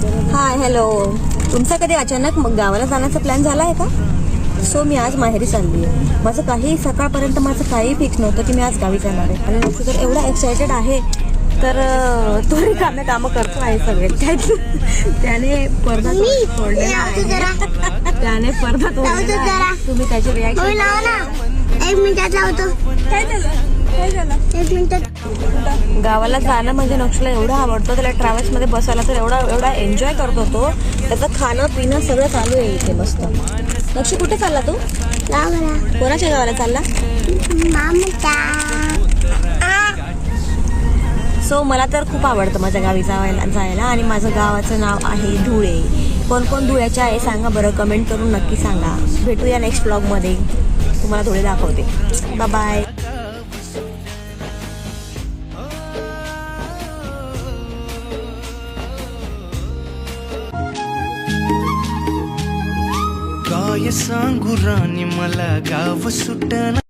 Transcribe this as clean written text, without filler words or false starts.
Hi hello. तुमचा कधी अचानक मग गावाला जाण्याचा प्लॅन झाला आहे का? सो मी आज माहेरी चालली आहे. माझं काही सकाळपर्यंत माझं काही फिक्स नव्हतं की मी आज गावी जाणार आहे. आणि नक्की तर एवढा एक्सायटेड आहे तर तो रिकामे कामं करतो आहे सगळे. त्याने पडदा तोडलेला आहे. त्याने पडदा तोडलेला आहे. तुम्ही त्याची रिॲक्शन एक मिनिटात लावतो. काय झालं? एक मिनिटात. गावाला जाणं म्हणजे नक्षला एवढं आवडतं. त्याला ट्रॅव्हल्समध्ये बसायला तर एवढा एन्जॉय करतो तो. त्याचं खाणं पिणं सगळं चालू आहे इथे मस्त. नक्षी कुठे चालला तू? लावला. कोणाच्या गावाला चालला? मामाचा. सो मला तर खूप आवडतं माझ्या गावी जायला आणि माझं गावाचं नाव आहे धुळे. कोण कोण धुळ्याचे आहे सांगा बरं, कमेंट करून नक्की सांगा. भेटूया नेक्स्ट ब्लॉगमध्ये. तुम्हाला धुळे दाखवते. Bye bye. काय सांगू राणी मला गाव सुटना.